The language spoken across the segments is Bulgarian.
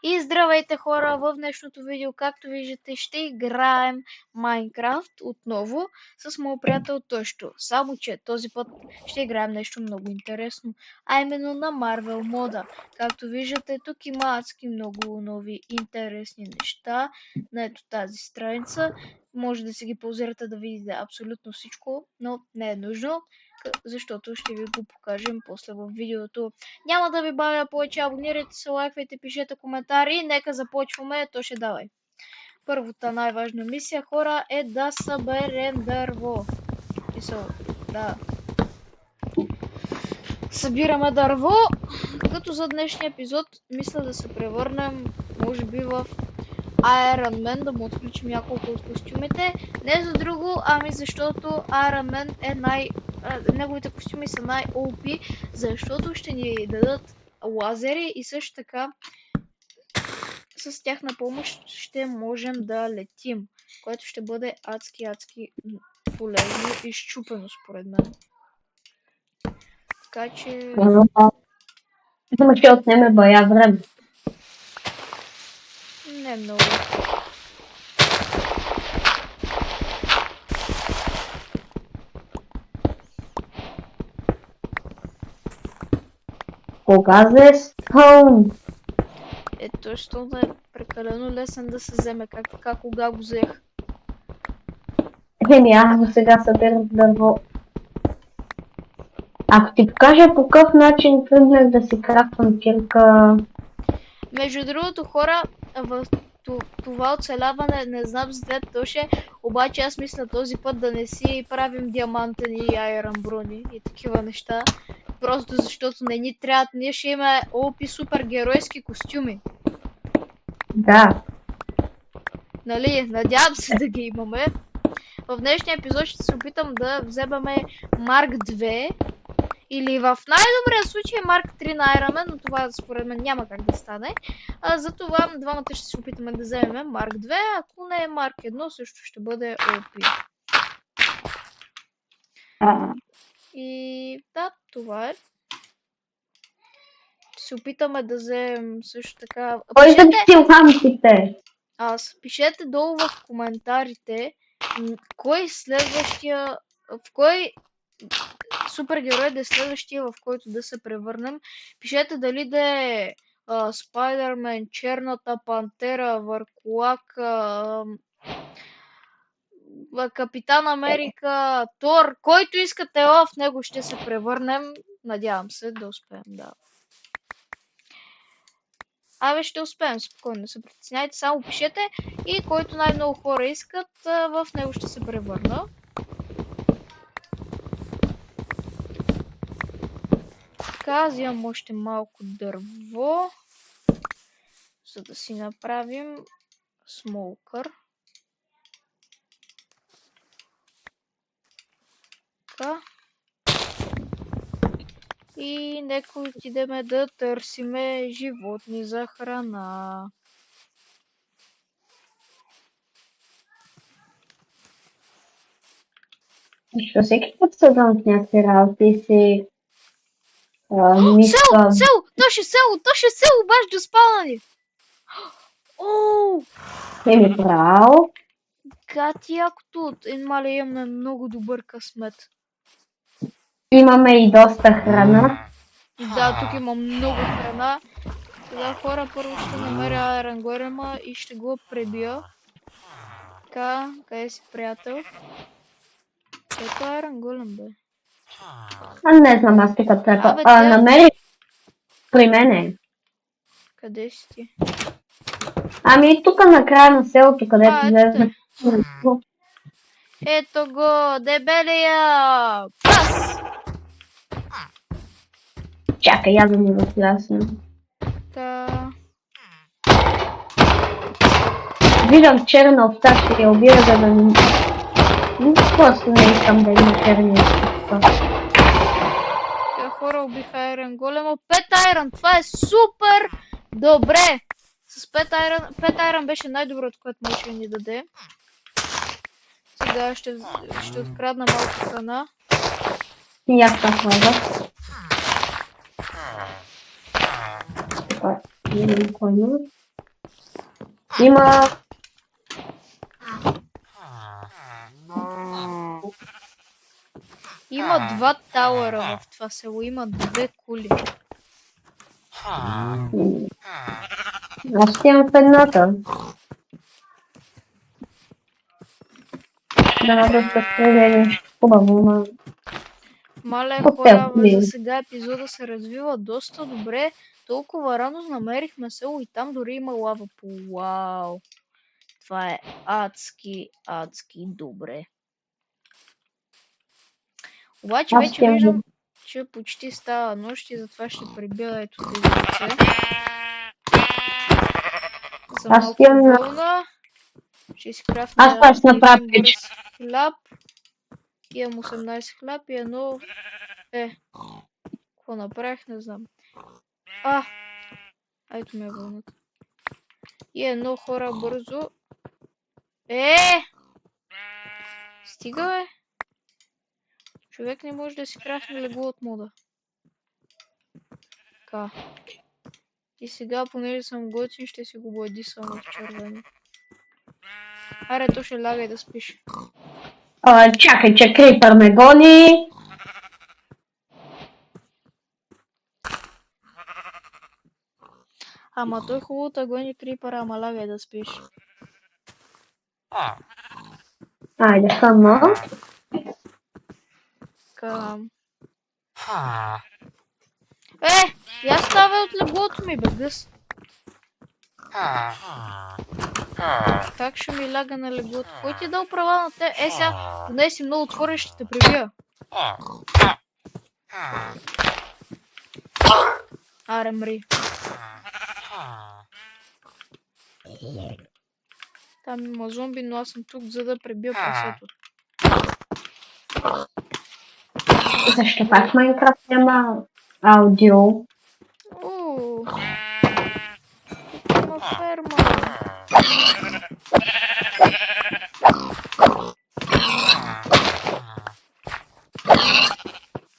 И здравейте хора, в днешното видео, както виждате, ще играем Майнкрафт отново с моят приятел Тошто. Само че този път ще играем нещо много интересно, а именно на Marvel мода. Както виждате, тук има адски много нови интересни неща на ето тази страница. Може да си ги ползвате да видите абсолютно всичко, но не е нужно, защото ще ви го покажем после в видеото. Няма да ви бавя повече, абонирайте се, лайквайте, пишете коментари. Нека започваме, то ще давай. Първата най-важна мисия, хора, е да съберем дърво. Да. Събираме дърво, като за днешния епизод мисля да се превърнем, може би, в Iron Man, да му отключим няколко от костюмите. Не за друго, ами защото Iron Man е неговите костюми са най-OP, защото ще ни дадат лазери и също така с тяхна помощ ще можем да летим, което ще бъде адски полезно и счупено според мен. Така че... Само ще отнеме бая време. Не много. Кога взе Стоун? Ето, защото е прекалено лесен да се вземе. Как кога го взех? Аз до сега събирам дърво. Ако ти покажа по какъв начин тръгнах да си крафтвам кирка... Между другото, хора, в това оцеляване не знам за теб, Тоше, обаче аз мисля този път да не си правим диамантени и айрон брони и такива неща. Просто защото не ни трябват, ние ще имаме опи супергеройски костюми. Да. Нали, надявам се да ги имаме. В днешния епизод ще се опитам да вземаме Марк 2. Или в най-добрия случай Марк 3 на Iron Man, но това според мен няма как да стане. Затова двамата ще се опитаме да вземем Марк 2, ако не е Марк 1, също ще бъде OP. И да, това е. Ще се опитаме да вземем също така... Кой да ги лампите? Пишете долу в коментарите кой следващия... В кой супергерой да е следващия, в който да се превърнем. Пишете дали да е Спайдермен, Черната пантера, Върколак, Капитан Америка, Тор, който искате, в него ще се превърнем. Надявам се да успеем, да. Ще успеем, спокойно, не се притесняйте, само пишете и който най-много хора искат, в него ще се превърна. Така, взимам още малко дърво, за да си направим смолкър. Така. И нека отидеме да търсиме животни за храна. Защо всеки път съдам в някакви работи си... Село! Тоше село, баш до спалани! ми право. Гати якото, мали имаме много добър късмет. Имаме и доста храна. Да, тук има много храна. Сега хора, първо ще намеря айрон голема и ще го пребия. Така, къде си, приятел? Ето айрон голем, бе. Не знам, аз тук трябва. Намери при мене. Къде си ти? Тук на края на селото, където излезе. Ето го, дебелия! Пас! Чакай, я да ми възлясна. Виждам черна овца, ще я убия, за да не... Просто не искам да има черни овца. Хора убиха айрон голема. 5 айрон, това е супер добре! С 5 айрон беше най-доброто, което може да ни даде. Сега ще открадна малко храна. И аз така хвана. Така, един коня. Има... Има два тауера в това село, има две кули. Аз ще имам в едната. Да, да стреляли. Хубаво, ма... Мале Хотел, хора, не. за сега епизода се развива доста добре. Толкова рано намерихме село и там дори има лава. Вау! Това е адски добре. Обаче Аз вече ще виждам, че почти става нощ и затова ще прибия ето тези овце. За Аз малко имам на- вълна. Ще си Аз крафтна това ще направя един пич. бърз хляб. Имам 18 хляб и едно... Какво направих? Не знам. Ето ме е вълната. И едно хора бързо. Стига бе! Човек не може да си крафне легло от мода. Така. И сега, понеже съм готин, ще си го бладисам в червено. Аре, то ще лягай да спиш. Чакай, че крипър ме гони. Ама той хубаво да гони крипъра, ама лягай да спиш. Айде, само. Към... Я ставай от леглото ми, бе, гъс. Как ще ми ляга на леглото? Кой ти е дал права на те? Сега, поне си много отворен, ще те прибия. Аре, мри. Там има зомби, но аз съм тук, за да пребия прасето. Защо пак в Майнкрафт няма аудио? Тук има ферма.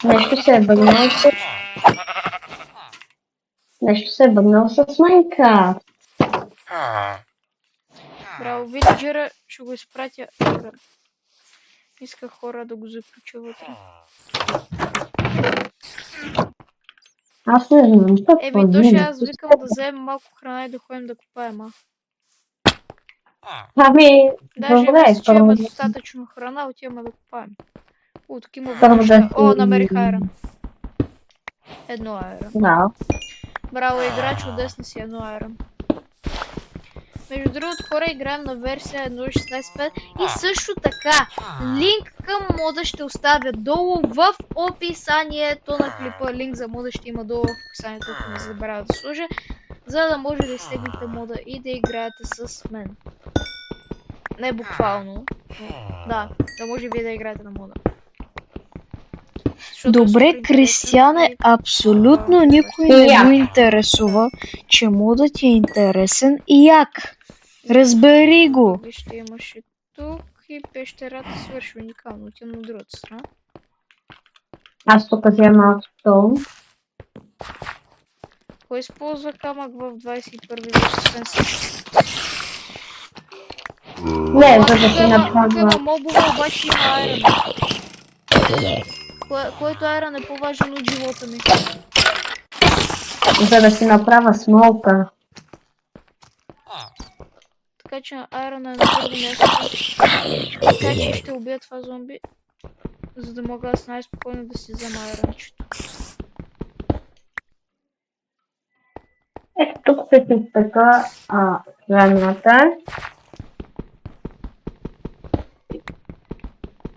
Нещо се е бъгнало с... Нещо се е бъгнало с Майнкрафт. Браво, вилиджера, ще го изпратя. Исках хора да го заключа вътре. Аз не знам какво То ще вие аз викам да вземем малко храна и да ходим да купаем, Ами, Даже добре, мисля, че първо имаме да... достатъчно храна, отиваме да купаем. Тук има Първо да въглища. О, си- намерих айрон. Едно айрон. Да. Браво, играч, отдесна си едно айрон. Между другото, хора, играем на версия 1.16.5 и също така, линк към мода ще оставя долу в описанието на клипа. Линк за мода ще има долу в описанието, ако не забравя да сложа, за да може да изтеглите мода и да играете с мен. Не буквално, но да може вие да играете на мода. Защото е Добре, супер Кристияне, интересен и- абсолютно никой не го интересува, че модът ти е интересен и як. Разбери го. Вижте, имаше тук и пещерата свърши уникално. Отивам на другата страна. Аз тук взема малко стол. Кой използва камък в 21 век, освен си? Не, за да си Тук има направя... мобове, обаче има айрон. Който айрон е по-важен от живота ми. За да си направя смолка. Така че айрон е на първо място. Така че ще убия това зомби, за да мога аз най-спокойно да си взема айрончето. Ето тук се изпека храната.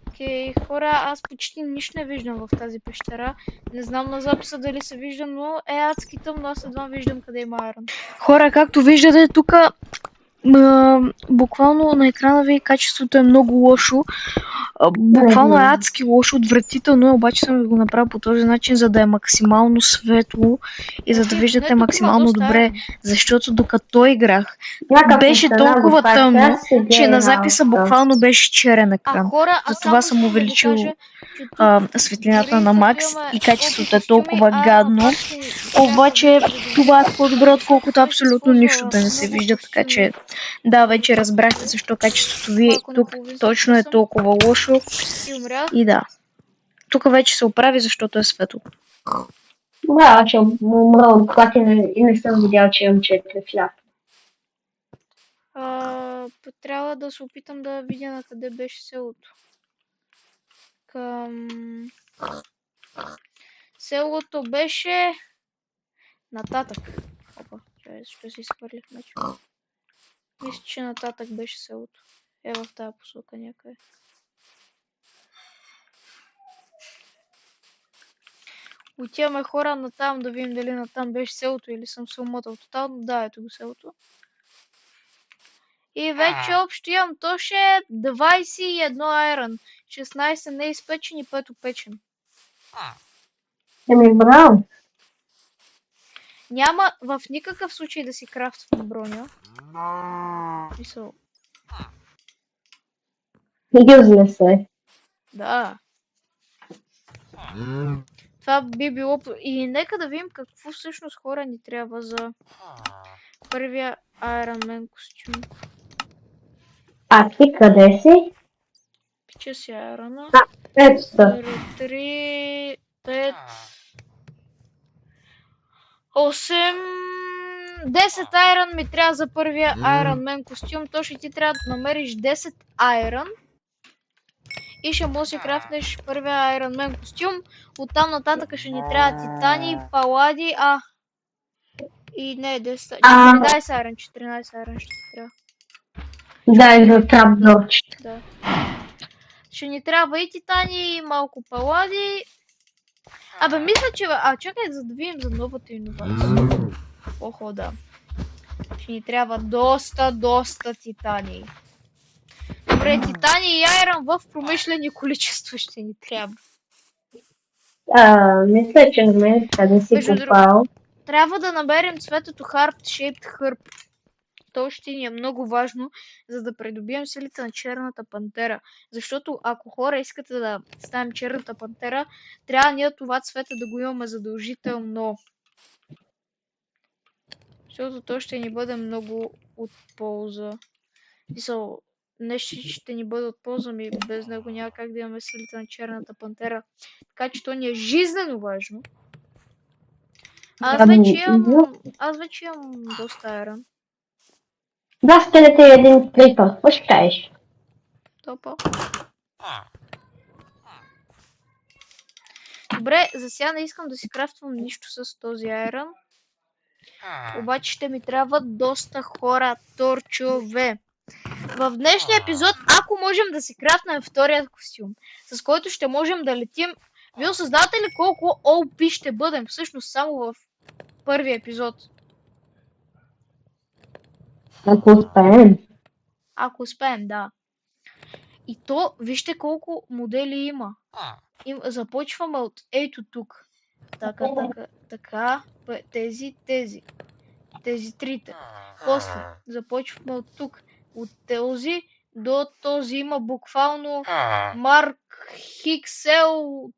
Окей, хора, аз почти нищо не виждам в тази пещера. Не знам на записа дали се вижда, но е адски тъмно, аз едва виждам къде има айрон. Хора, както виждате, тук буквално на екрана ви качеството е много лошо. Буквално е знам. адски лошо, отвратително, обаче съм ви го направил по този начин, за да е максимално светло и за да Окей, виждате поне тук има максимално доста добре, айрон. защото докато играх, Някак беше остана толкова до тъмно, час седя че на и записа работа. буквално беше черен А екран. хора, аз Затова само съм искам да ви увеличил кажа, че тук светлината дори на като макс имаме и OP качеството е костюми, толкова айрона гадно. пак ще ни трябва Обаче винаги да това държим. е по-добре, отколкото Ще се абсолютно нищо използва да не се много вижда, така костюми че от да, вече повечето разбрахте игри. защо качеството ви Малко тук наполовин точно е съм толкова лошо и умрях. и да. Тук вече се оправи, защото е светло. Да, че умра от глад и не съм видял, че имам 4 хляб. Трябва да се опитам да видя на къде беше селото. Към... Селото беше нататък. Опа, ще се изхвърлих меч. Мисля, че нататък беше селото. Е в тази посока някъде. Отиваме хора натам да видим дали натам беше селото или съм се умотал тотално. Да, ето го селото. И вече общо имам точно 21 айрон. 16 неизпечен и 5 опечен. Браво. Няма в никакъв случай да си крафтвам броня. Мисъл, Юзлес е. да. Това би било... И нека да видим какво всъщност хора ни трябва за първия Iron Man костюм. А ти къде си? Пича си айрона. Ето са. 3, 5, 8, 10 айрон ми трябва за първия Iron Man костюм. Точно ти трябва да намериш 10 айрон. И ще можеш да си крафнеш първия Iron Man костюм. Оттам нататък ще ни трябва титани, палади, и не, 10, 14 айрон, 14 айрон ще ти трябва. Дай за трапдорче. Да. Ще ни трябва и титани, и малко палади. Абе, мисля, че... чакай, за да видим за новата иновация. Охо, да. Ще ни трябва доста титани. Добре, титани и айрон в промишлени количества ще ни трябва. Мисля, че на мен къде си Между попал. Трябва да намерим цветето Heart Shaped Herb. То ще ни е много важно, за да придобием силите на черната пантера. Защото ако хора искате да ставим черната пантера, трябва ние това цвете да го имаме задължително. Защото то ще ни бъде много от полза. Мисъл, нещо ще ни бъде от полза, ми без него няма как да имаме силите на черната пантера. Така че то ни е жизнено важно. Аз вече имам доста айрон. Да, скелет е един крипър. Какво ще кажеш? Топа. Добре, за сега не искам да си крафтвам нищо с този айрон. Обаче ще ми трябват доста хора, торчове. В днешния епизод, ако можем да си крафтнем вторият костюм, с който ще можем да летим, вие осъзнавате ли колко OP ще бъдем всъщност само в първия епизод? Ако успеем. Ако успеем, да. И то, вижте колко модели има. Започваме от ето тук. Така, тези. Тези трите. После започваме от тук. От този до този има буквално Mark Hixel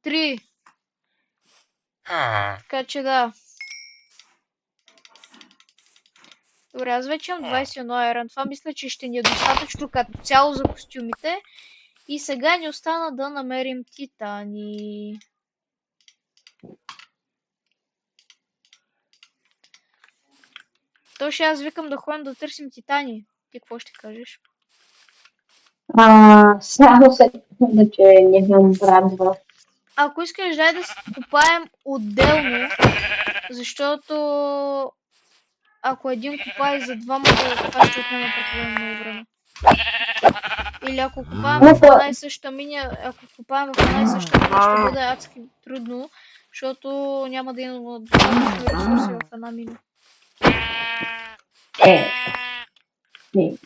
3. Така че да. Добре, аз вече имам 21 айрон. Това мисля, че ще ни е достатъчно като цяло за костюмите. И сега ни остана да намерим титани. То ще аз викам да ходим да търсим титани. Ти какво ще кажеш? Само се да че не знам брадва. Ако искаш, дай да си купаем отделно, защото ако един купае за двама, това ще отнеме прекалено много време. Или ако купаем в една и съща мина, ще бъде адски трудно, защото няма да има достатъчно ресурси в една мина.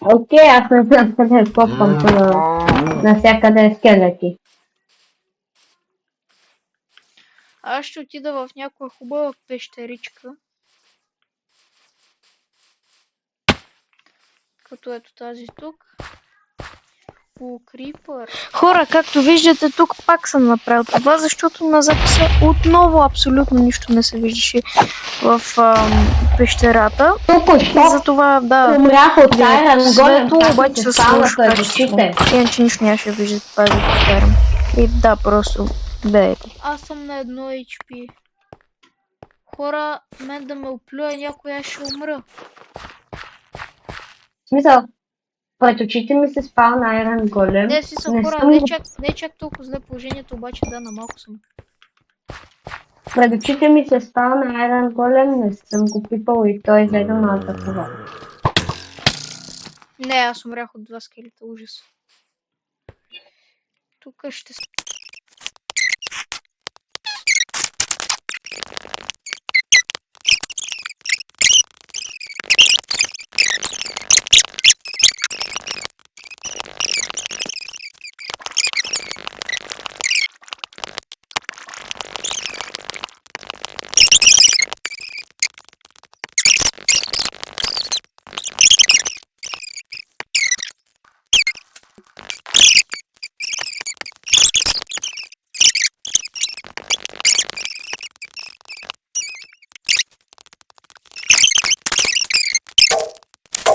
Окей, аз не знам къде е копам това. Навсякъде скелети. Аз ще отида в някоя хубава пещеричка. Като ето тази тук. О, крипър. Хора, както виждате, тук пак съм направил това, защото на записа отново абсолютно нищо не се виждаше в пещерата. Току-що Затова, да, умрях от Iron Golem, светло, обаче както с се стана лошо пред качество. очите. Иначе нищо нямаше да виждате, това да повтарям. И да, просто гледайте. Аз съм на 1 HP. Хора, мен да ме оплюе някой, аз ще умра. В смисъл, пред очите ми се спал на Iron Golem. Не, си съм Не хора, съм не го- е чак толкова зле положението, обаче да, на малко съм. Пред очите ми се спал на Iron Golem, не съм го пипал и той взе да ме атакува. Не, аз умрях от 2 скелета, ужас. Тук ще...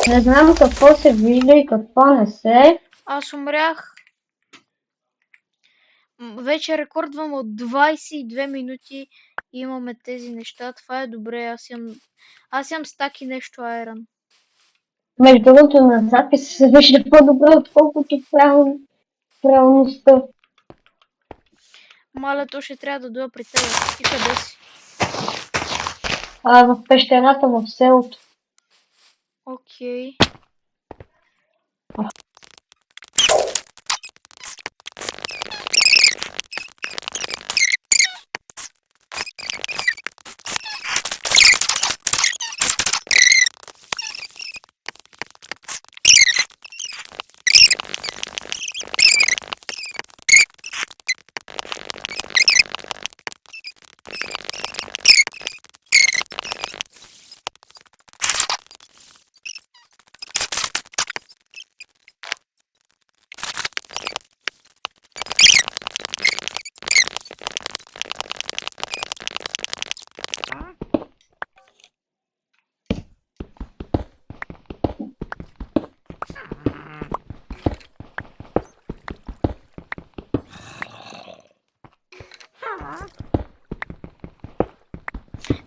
Не знам какво се вижда и какво не се. Аз умрях. Вече рекордвам от 22 минути и имаме тези неща. Това е добре. Аз имам стаки нещо айрон. Между другото на запис се вижда по-добре, отколкото в реалността. Маля, то ще трябва да дойда при теб. Ти къде си? В пещерата в селото. Окей.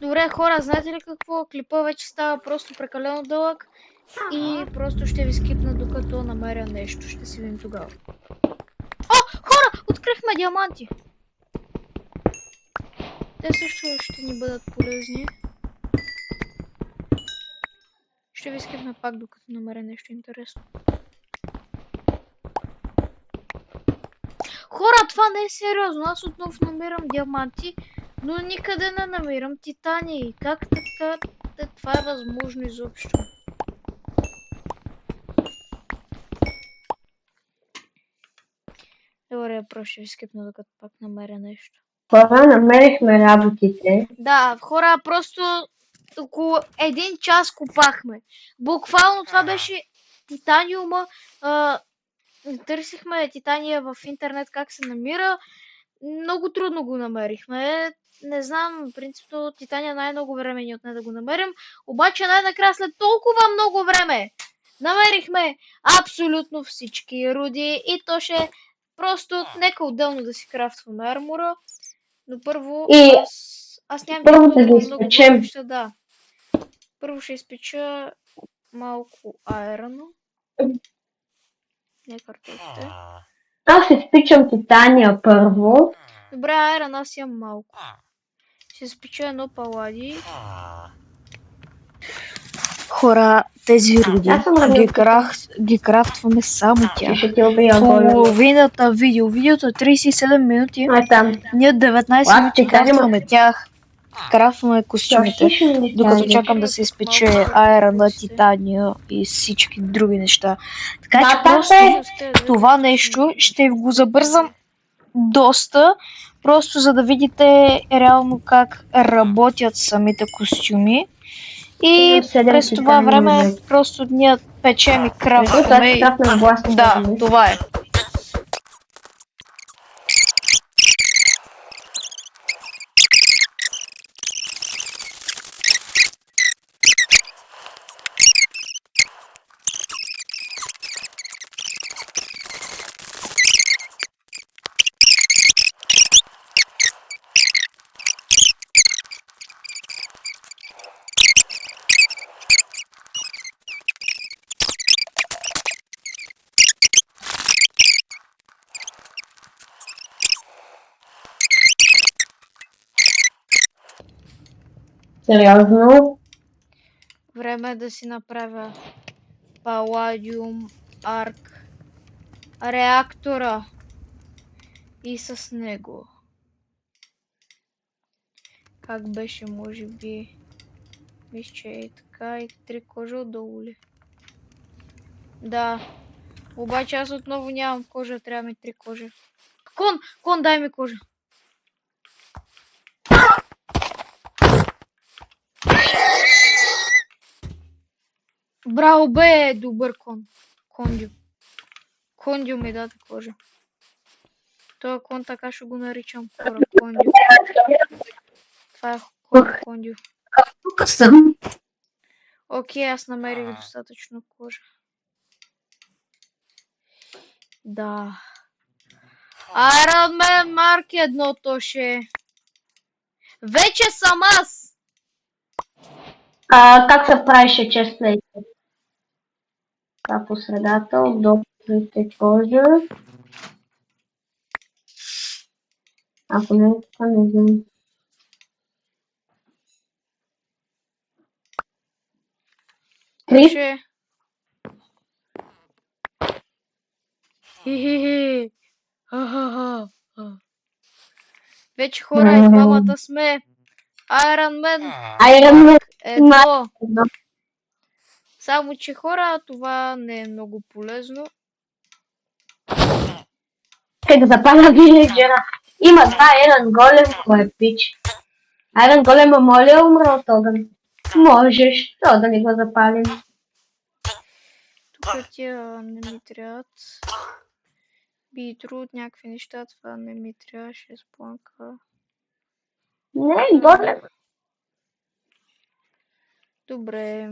Добре, хора, знаете ли какво? Клипа вече става просто прекалено дълъг и просто ще ви скипна докато намеря нещо. Ще си видим тогава. О, хора! Открихме диаманти! Те също ще ни бъдат полезни. Ще ви скипна пак докато намеря нещо интересно. Хора, това не е сериозно. Аз отново намирам диаманти, но никъде не намирам титани. Как така? Това е възможно изобщо. Добре, просто ще ви скипна докато пак намеря нещо. Хора, намерихме работите. Да, хора, просто около 1 час копахме. Буквално това беше титаниума. Търсихме титания в интернет как се намира. Много трудно го намерихме. Не знам, принципно титания най-много време ни отне да го намерим. Обаче най-накрая след толкова много време намерихме абсолютно всички руди и то ще просто нека отделно да си крафтваме армора. Но първо И аз нямам първо да толкова ги много изпечем. неща, да. Първо ще изпеча малко айроно. Не картофите. Аз изпичам титания първо. Добре, айрон аз имам малко. Ще изпеча едно палади. Хора, тези руди Аз съм радио. ги крафтваме само тях. Ще ти убия голем. Половината видеото е 37 минути. Ай там. Ние 19 What? минути Титаниума? крафтваме тях. крафваме костюмите, Класични неща. докато ли? чакам да се изпече Малко айрона, по-прости. титания и всички други неща. Така че Да, просто това нещо нещо ще го забързам доста, просто за да видите реално как работят самите костюми. И Имам 7 през това титани време мъже. просто ние печем и Между това крафтваме. ще крафна на властта. Да, това е. Сериозно? Време е да си направя паладиум арк реактора и с него. Как беше, може би? Мисля, че е така и 3 кожа отдолу ли? Да. Обаче аз отново нямам кожа, трябва ми 3 кожи. Кон, дай ми кожа. Браво, бе, добър кон. Кондю. Кондю ми даде кожа. Той кон така ще го наричам хора. Кондю. Това е Кондю. Тук съм. Окей, аз намерих достатъчно кожа. Да. Iron Man Mark 1 то ще е. Вече съм аз! Как се правише честплейт? Така по средата, отдолните кожа. Ако не е така, не знам. Крип? Ще. Хи-хи-хи. Ха-ха-ха. Вече хора и двамата сме. Iron Man Айрон Мен. едно. Само че хора, това не е много полезно. Искай да запаля виледжера. Има два Айрон Голем, кой е пич. Айрон Голема моля е умра от огън. Можеш, то да не го запалим. Тук тия не ми трябват. Битруд, някакви неща, това не ми трябваше с планка. Не, Голем. Добре.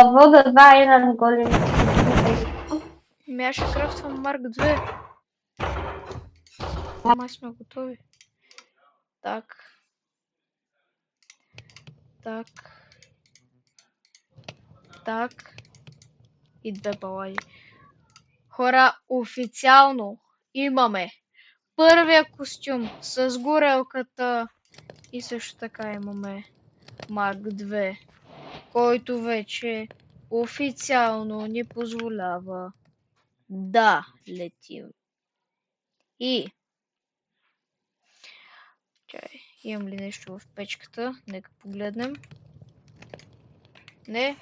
Вода два Айрон Голем. Аз ще крафтвам Марк 2. Май сме готови. Так. Так. Так. И 2 палади. Хора, официално имаме първия костюм с горелката и също така имаме Марк 2, който вече официално ни позволява да летим. И чай, имам ли нещо в печката? Нека погледнем. Не.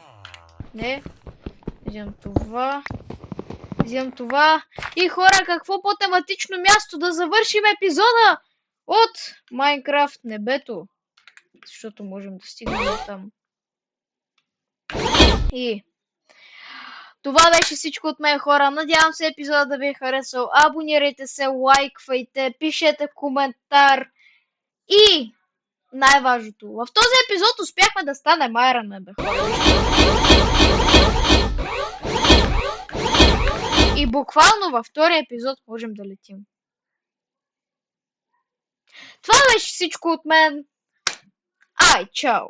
Взимам това. И хора, какво по-тематично място да завършим епизода от Майнкрафт небето. Защото можем да стигнем там. И това беше всичко от мен, хора. Надявам се епизода да ви е харесал. Абонирайте се, лайквайте, пишете коментар. И най-важното, в този епизод успяхме да станем Iron Man, бе, хора. И буквално във втория епизод можем да летим. Това беше всичко от мен. Ай, чао!